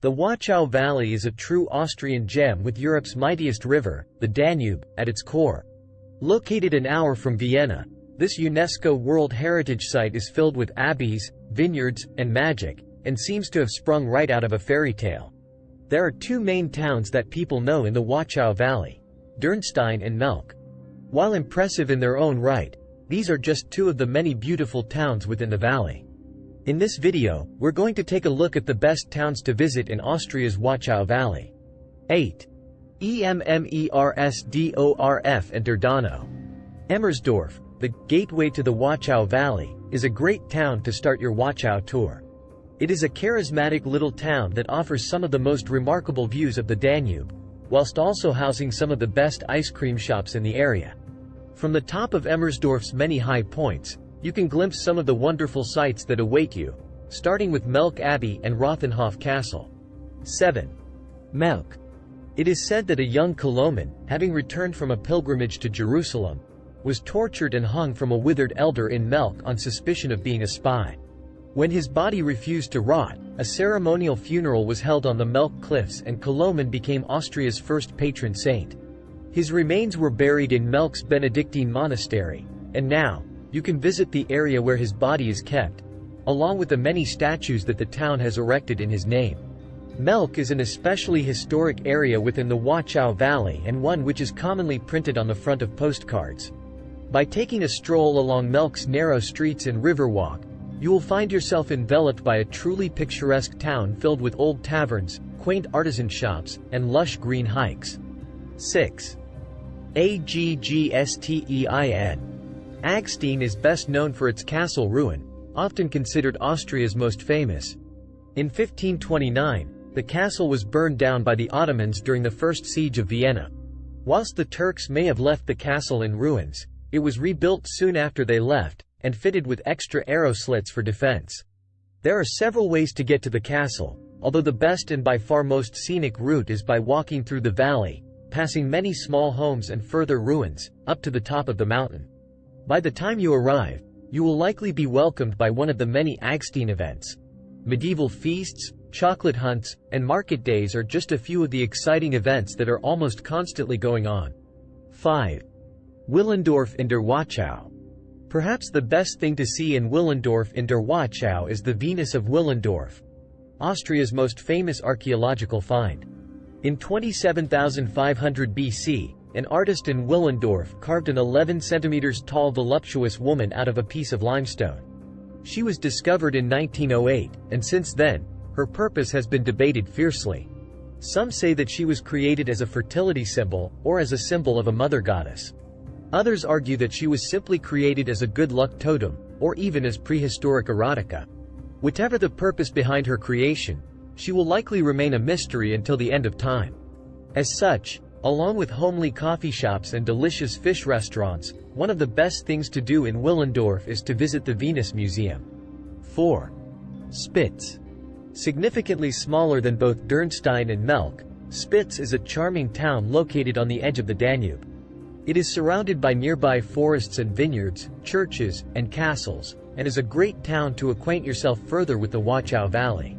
The Wachau Valley is a true Austrian gem with Europe's mightiest river, the Danube, at its core. Located an hour from Vienna, this UNESCO World Heritage Site is filled with abbeys, vineyards, and magic, and seems to have sprung right out of a fairy tale. There are two main towns that people know in the Wachau Valley: Rnstein and Melk. While impressive in their own right, these are just two of the many beautiful towns within the valley. In this video, we're going to take a look at the best towns to visit in Austria's Wachau Valley. 8. Emmersdorf and Erdano. Emmersdorf, the gateway to the Wachau Valley, is a great town to start your Wachau tour. It is a charismatic little town that offers some of the most remarkable views of the Danube, whilst also housing some of the best ice cream shops in the area. From the top of Emmersdorf's many high points, you can glimpse some of the wonderful sights that await you, starting with Melk Abbey and Rothenhof Castle. 7. Melk. It is said that a young Coloman, having returned from a pilgrimage to Jerusalem, was tortured and hung from a withered elder in Melk on suspicion of being a spy. When his body refused to rot, a ceremonial funeral was held on the Melk cliffs and Coloman became Austria's first patron saint. His remains were buried in Melk's Benedictine monastery, and now, you can visit the area where his body is kept, along with the many statues that the town has erected in his name. Melk is an especially historic area within the Wachau Valley and one which is commonly printed on the front of postcards. By taking a stroll along Melk's narrow streets and riverwalk, you will find yourself enveloped by a truly picturesque town filled with old taverns, quaint artisan shops, and lush green hikes. 6. AGstein. AGstein is best known for its castle ruin, often considered Austria's most famous. In 1529, the castle was burned down by the Ottomans during the First Siege of Vienna. Whilst the Turks may have left the castle in ruins, it was rebuilt soon after they left, and fitted with extra arrow slits for defense. There are several ways to get to the castle, although the best and by far most scenic route is by walking through the valley, passing many small homes and further ruins, up to the top of the mountain. By the time you arrive, you will likely be welcomed by one of the many AGstein events. Medieval feasts, chocolate hunts, and market days are just a few of the exciting events that are almost constantly going on. 5. Willendorf in der Wachau. Perhaps the best thing to see in Willendorf in der Wachau is the Venus of Willendorf, Austria's most famous archaeological find. In 27,500 BC, an artist in Willendorf carved an 11 centimeters tall voluptuous woman out of a piece of limestone. She was discovered in 1908, and since then, her purpose has been debated fiercely. Some say that she was created as a fertility symbol, or as a symbol of a mother goddess. Others argue that she was simply created as a good luck totem, or even as prehistoric erotica. Whatever the purpose behind her creation, she will likely remain a mystery until the end of time. As such, along with homely coffee shops and delicious fish restaurants, one of the best things to do in Willendorf is to visit the Venus Museum. 4. Spitz. Significantly smaller than both Rnstein and Melk, Spitz is a charming town located on the edge of the Danube. It is surrounded by nearby forests and vineyards, churches, and castles, and is a great town to acquaint yourself further with the Wachau Valley.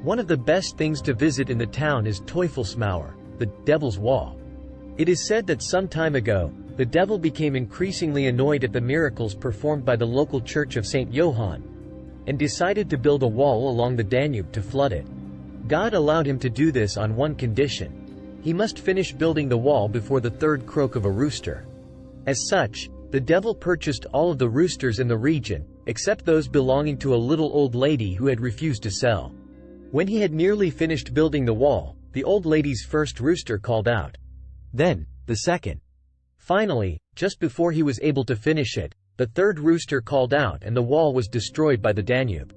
One of the best things to visit in the town is Teufelsmauer, the Devil's Wall. It is said that some time ago, the devil became increasingly annoyed at the miracles performed by the local church of St. Johann, and decided to build a wall along the Danube to flood it. God allowed him to do this on one condition: he must finish building the wall before the third croak of a rooster. As such, the devil purchased all of the roosters in the region, except those belonging to a little old lady who had refused to sell. When he had nearly finished building the wall, the old lady's first rooster called out. Then, the second. Finally, just before he was able to finish it, the third rooster called out and the wall was destroyed by the Danube.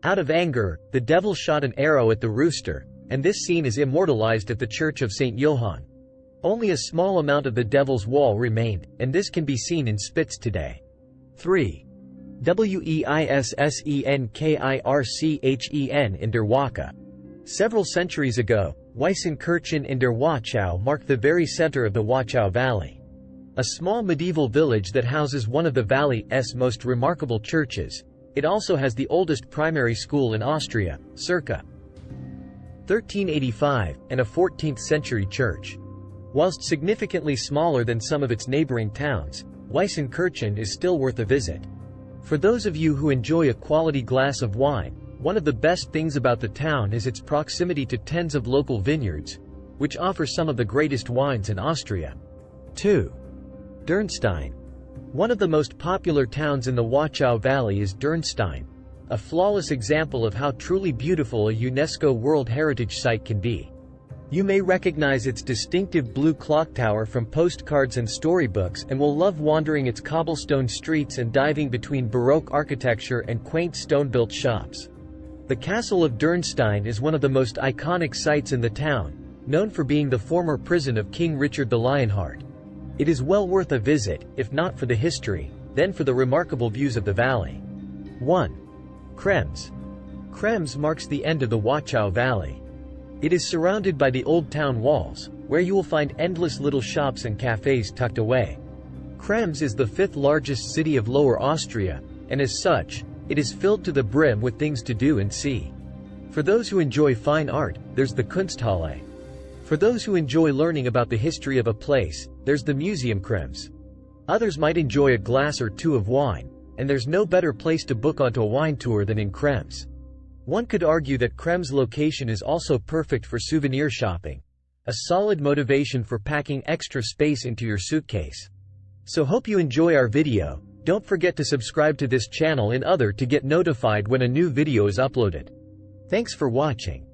Out of anger, the devil shot an arrow at the rooster, and this scene is immortalized at the Church of St. Johann. Only a small amount of the devil's wall remained, and this can be seen in Spitz today. 3. Weisskirchen in der Wachau. Several centuries ago, Weisskirchen in der Wachau marked the very center of the Wachau Valley. A small medieval village that houses one of the valley's most remarkable churches. It also has the oldest primary school in Austria, circa 1385, and a 14th-century church. Whilst significantly smaller than some of its neighboring towns, Weisskirch is still worth a visit. For those of you who enjoy a quality glass of wine, one of the best things about the town is its proximity to tens of local vineyards, which offer some of the greatest wines in Austria. 2. Rnstein. One of the most popular towns in the Wachau Valley is Rnstein, a flawless example of how truly beautiful a UNESCO World Heritage Site can be. You may recognize its distinctive blue clock tower from postcards and storybooks and will love wandering its cobblestone streets and diving between Baroque architecture and quaint stone-built shops. The castle of Rnstein is one of the most iconic sites in the town, known for being the former prison of King Richard the Lionheart. It is well worth a visit, if not for the history, then for the remarkable views of the valley. 1. Krems. Krems marks the end of the Wachau Valley. It is surrounded by the old town walls, where you will find endless little shops and cafes tucked away. Krems is the fifth largest city of Lower Austria, and as such, it is filled to the brim with things to do and see. For those who enjoy fine art, there's the Kunsthalle. For those who enjoy learning about the history of a place, there's the Museum Krems. Others might enjoy a glass or two of wine, and there's no better place to book onto a wine tour than in Krems. One could argue that Krems' location is also perfect for souvenir shopping, a solid motivation for packing extra space into your suitcase. So hope you enjoy our video. Don't forget to subscribe to this channel in order to get notified when a new video is uploaded. Thanks for watching.